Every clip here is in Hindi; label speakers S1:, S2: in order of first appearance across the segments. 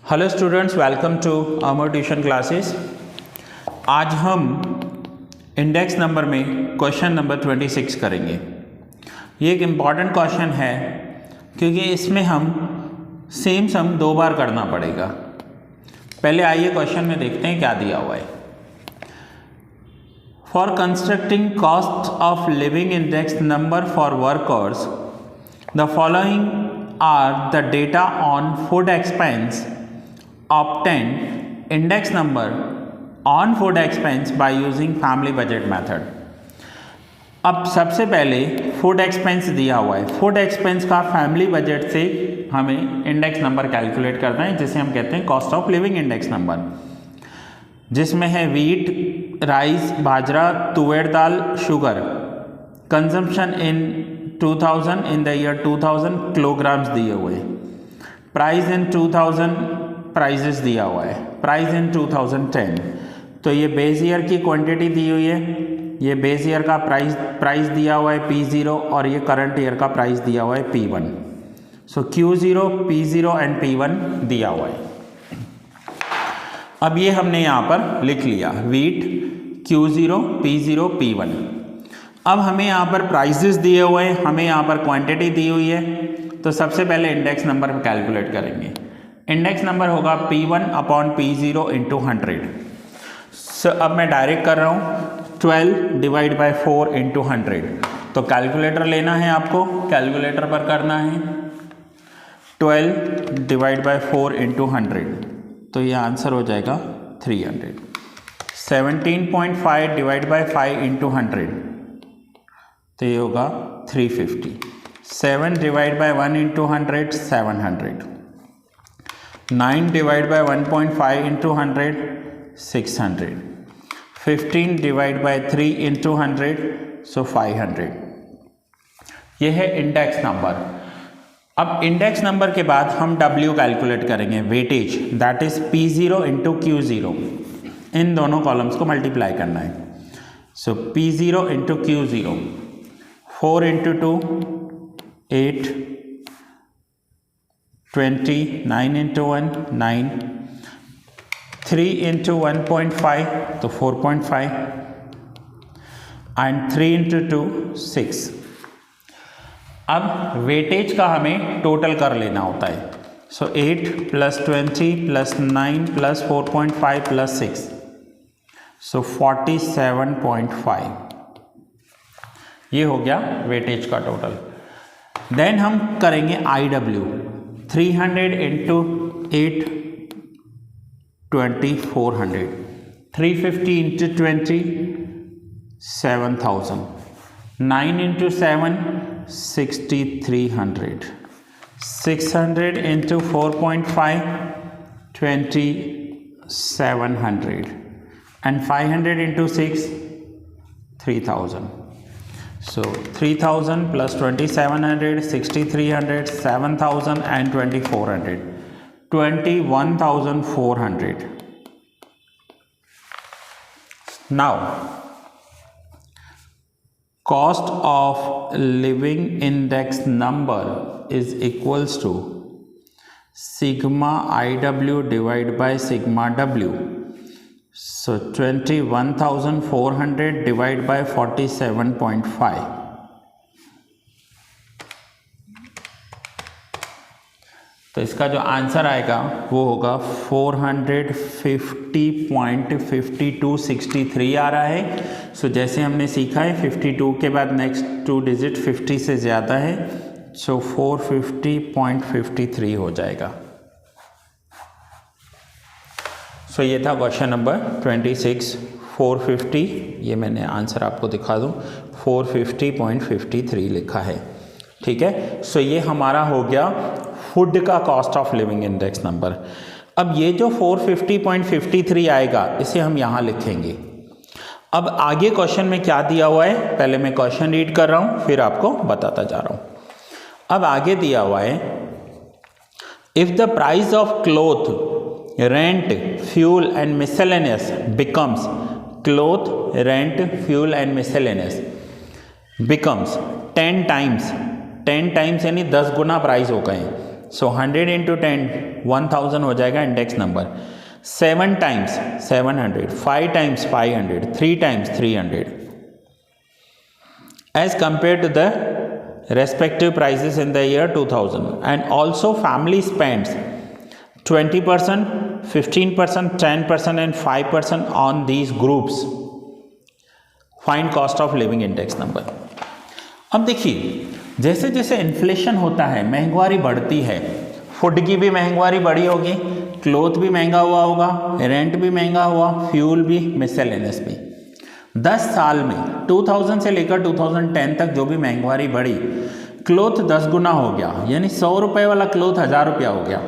S1: Hello students, welcome to our tuition classes. आज हम इंडेक्स नंबर में क्वेश्चन नंबर 26 करेंगे। ये एक इम्पॉर्टेंट क्वेश्चन है क्योंकि इसमें हम सेम सम दो बार करना पड़ेगा। पहले आइए क्वेश्चन में देखते हैं क्या दिया हुआ है। For constructing cost of living index number for workers the following are the data on food expense obtained index number on food expense by using family budget method। अब सबसे पहले फूड एक्सपेंस दिया हुआ है। फूड एक्सपेंस का फैमिली बजट से हमें इंडेक्स नंबर कैलकुलेट करना है, जिसे हम कहते हैं cost of living index number, जिसमें है wheat, rice, bajra, tuar dal, sugar. Consumption in 2000 in the year 2000 kilograms दिए हुए। प्राइस इन 2000 प्राइजेस दिया हुआ है। Price in 2010। तो ये बेस ईयर की क्वांटिटी दी हुई है, ये बेस ईयर का प्राइस दिया हुआ है P0 और ये करंट ईयर का प्राइस दिया हुआ है P1। So Q0, P0 and P1 दिया हुआ है। अब ये हमने यहाँ पर लिख लिया वीट, Q0, P0, P1। अब हमें यहाँ पर प्राइजेस दिए हुए हैं, हमें यहाँ पर क्वांटिटी दी हुई है। तो सबसे पहले इंडेक्स नंबर कैलकुलेट करेंगे। इंडेक्स नंबर होगा P1 अपॉन P0 इंटू 100। अब मैं डायरेक्ट कर रहा हूँ 12 डिवाइड बाई 4 इंटू 100। तो कैलकुलेटर लेना है आपको, कैलकुलेटर पर करना है 12 डिवाइड बाई 4 इंटू 100। तो ये आंसर हो जाएगा 300। 17.5 डिवाइड बाई 5 इंटू 100, तो ये होगा 350। 7 divide by 1 into 100, 700। 9 divide by 1.5 into 100, 600। 15 divide by 3 into 100, सो 500। ये है इंडेक्स नंबर। अब इंडेक्स नंबर के बाद हम W कैलकुलेट करेंगे, weightage, that is P0 into Q0। इन दोनों कॉलम्स को मल्टीप्लाई करना है। सो P0 into Q0, 4 into 2 8, 20, 9 into 1 9, 3 into 1.5 तो 4.5 एंड 3 इंटू 2 6। अब वेटेज का हमें टोटल कर लेना होता है। सो 8 प्लस 20 प्लस 9 प्लस 4.5 प्लस 6, सो 47.5। ये हो गया वेटेज का टोटल। देन हम करेंगे IW, 300 into 8 2400, 350 into 20 7000, 9 into 7 6300, 600 into 4.5 2700 and 500 into 6 3000। So 3000 plus 2700, 6300, 7000 and 2400, 21,400. Now, cost of living index number is equals to sigma IW divided by sigma W. So 21,400 divided by 47.5. तो इसका जो आंसर आएगा वो होगा 450.5263 आ रहा है। सो जैसे हमने सीखा है 52 के बाद नेक्स्ट 2 डिजिट 50 से ज़्यादा है, सो 450.53 हो जाएगा। सो ये था क्वेश्चन नंबर 26। 450, ये मैंने आंसर आपको दिखा दूँ, 450.53 लिखा है। ठीक है, सो ये हमारा हो गया फूड का cost of living index number. अब ये जो 450.53 आएगा इसे हम यहाँ लिखेंगे। अब आगे क्वेश्चन में क्या दिया हुआ है, पहले मैं क्वेश्चन रीड कर रहा हूँ फिर आपको बताता जा रहा हूँ। अब आगे दिया हुआ है, if the price of cloth, rent, fuel and miscellaneous becomes cloth, rent, fuel and miscellaneous becomes 10 times यानी 10 गुना प्राइस हो गए। सो 100 इंटू 10 1000 हो जाएगा index number. 7 times 700, 5 times 500, 3 times 300 as compared to the respective prices in the year 2000. And also family spends 20%, 15%, 10% and 5% on these groups. Find cost of living index number. अब देखिए, जैसे जैसे इन्फ्लेशन होता है, महंगाई बढ़ती है, फूड की भी महंगाई बढ़ी होगी, क्लोथ भी महंगा हुआ होगा, रेंट भी महंगा हुआ, फ्यूल भी, मिसलेनियस भी। 10 साल में 2000 से लेकर 2010 तक जो भी महंगाई बढ़ी, क्लोथ 10 गुना हो गया, यानी 100 रुपये वाला क्लोथ 1000 रुपया हो गया,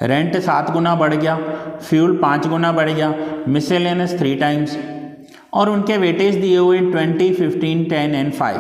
S1: रेंट 7 गुना बढ़ गया, फ्यूल 5 गुना बढ़ गया, मिसलेनियस 3 टाइम्स, और उनके वेटेज दिए हुए 20, 15, 10 एंड 5।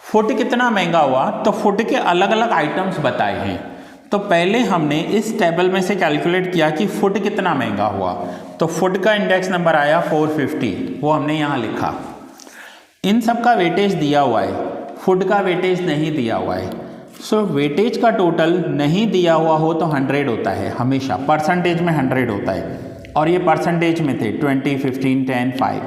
S1: फूड कितना महंगा हुआ, तो फूड के अलग अलग आइटम्स बताए हैं। तो पहले हमने इस टेबल में से कैलकुलेट किया कि फूड कितना महंगा हुआ, तो फूड का इंडेक्स नंबर आया 450, वो हमने यहाँ लिखा। इन सब का वेटेज दिया हुआ है, फूड का वेटेज नहीं दिया हुआ है। सो वेटेज का टोटल नहीं दिया हुआ हो तो 100 होता है, हमेशा परसेंटेज में 100 होता है, और ये परसेंटेज में थे 20, 15, 10, 5।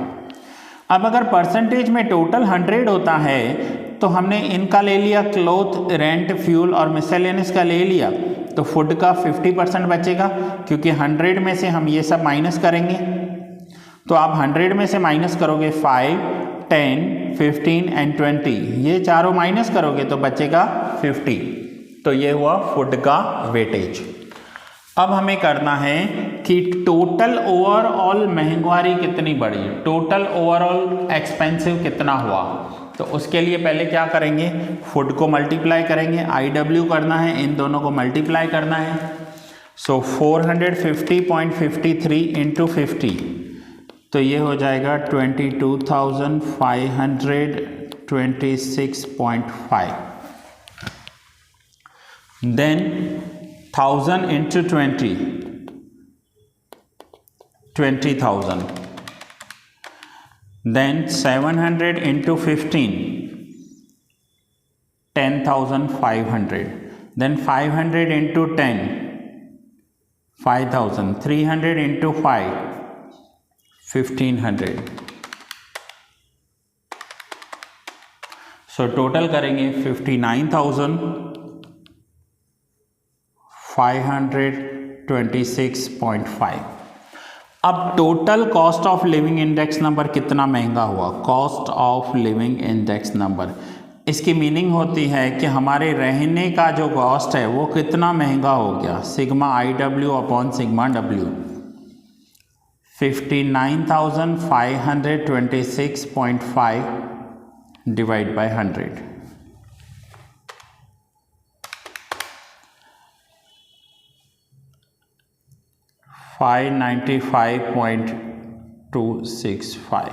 S1: अब अगर परसेंटेज में टोटल 100 होता है तो हमने इनका ले लिया, क्लोथ, रेंट, फ्यूल और मिसलेनियस का ले लिया, तो फूड का 50% बचेगा, क्योंकि 100 में से हम ये सब माइनस करेंगे। तो आप 100 में से माइनस करोगे 5, 10, 15 एंड 20, ये चारों माइनस करोगे तो बचेगा 50। तो ये हुआ फूड का वेटेज। अब हमें करना है कि टोटल ओवरऑल महंगाई कितनी बढ़ी, टोटल ओवरऑल एक्सपेंसिव कितना हुआ। तो उसके लिए पहले क्या करेंगे, फूड को मल्टीप्लाई करेंगे, IW करना है, इन दोनों को मल्टीप्लाई करना है। सो 450.53 इंटू 50, तो ये हो जाएगा 22,526.5। Then 1000 into 20, 20,000। Then 700 into 15, 10,500. Then 500 into 10, 5,000. 300 into 5, 1,500. So total करेंगे 59,526.5। अब total cost of living index number कितना महंगा हुआ, cost of living index number, इसकी मीनिंग होती है कि हमारे रहने का जो कॉस्ट है वो कितना महंगा हो गया, sigma IW upon sigma W। 59,526.5 divide by 100, 595.265।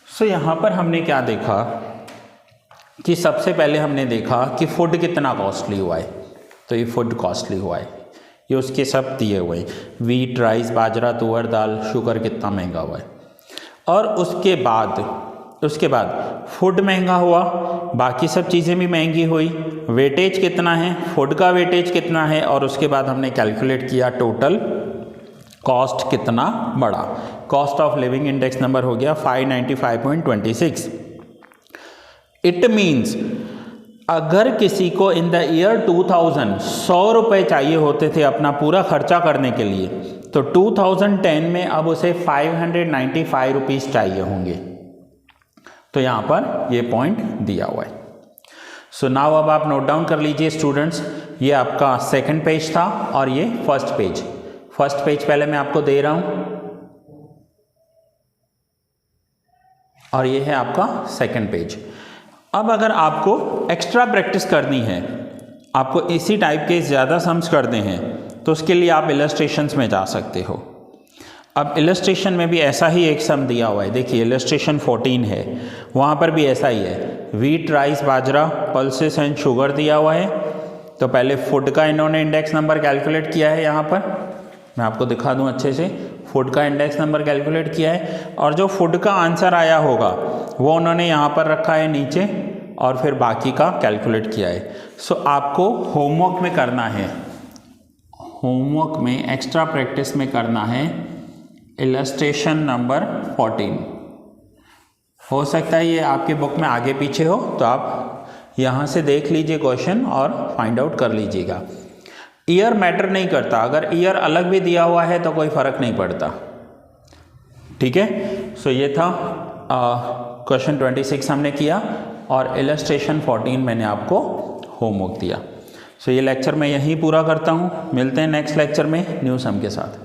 S1: सो यहाँ पर हमने क्या देखा कि सबसे पहले हमने देखा कि फूड कितना कॉस्टली हुआ है, तो ये फूड कॉस्टली हुआ है, ये उसके सब दिए हुए हैं, wheat, rice, bajra, tuar dal, sugar कितना महंगा हुआ है। और उसके बाद फूड महंगा हुआ, बाकी सब चीज़ें भी महंगी हुई, वेटेज कितना है, फूड का वेटेज कितना है, और उसके बाद हमने कैलकुलेट किया टोटल कॉस्ट कितना बढ़ा। Cost of living index number हो गया 595.26। इट मीन्स अगर किसी को इन द ईयर 2000 100 रुपये चाहिए होते थे अपना पूरा खर्चा करने के लिए, तो 2010 में अब उसे 595 रुपीज़ चाहिए होंगे। तो यहाँ पर ये पॉइंट दिया हुआ है। सो नाउ अब आप नोट डाउन कर लीजिए स्टूडेंट्स, ये आपका सेकंड पेज था और ये फर्स्ट पेज पहले मैं आपको दे रहा हूँ, और ये है आपका सेकंड पेज। अब अगर आपको एक्स्ट्रा प्रैक्टिस करनी है, आपको इसी टाइप के ज़्यादा सम्स करने हैं, तो उसके लिए आप इलस्ट्रेशंस में जा सकते हो। अब इलस्ट्रेशन में भी ऐसा ही एक सम दिया हुआ है, देखिए इलस्ट्रेशन 14 है, वहाँ पर भी ऐसा ही है, wheat, rice, bajra, pulses and sugar दिया हुआ है। तो पहले फूड का इन्होंने इंडेक्स नंबर कैलकुलेट किया है, यहाँ पर मैं आपको दिखा दूँ अच्छे से, फूड का इंडेक्स नंबर कैलकुलेट किया है, और जो फूड का आंसर आया होगा वो उन्होंने यहाँ पर रखा है नीचे, और फिर बाकी का कैलकुलेट किया है। सो आपको होमवर्क में करना है, होमवर्क में एक्स्ट्रा प्रैक्टिस में करना है इलस्ट्रेशन नंबर 14। हो सकता है ये आपके बुक में आगे पीछे हो, तो आप यहाँ से देख लीजिए क्वेश्चन और फाइंड आउट कर लीजिएगा। ईयर मैटर नहीं करता, अगर ईयर अलग भी दिया हुआ है तो कोई फ़र्क नहीं पड़ता, ठीक है। सो ये था क्वेश्चन 26 हमने किया और इलस्ट्रेशन 14 मैंने आपको होमवर्क दिया। सो ये लेक्चर मैं यहीं पूरा करता हूँ, मिलते हैं नेक्स्ट लेक्चर में न्यू सम के साथ।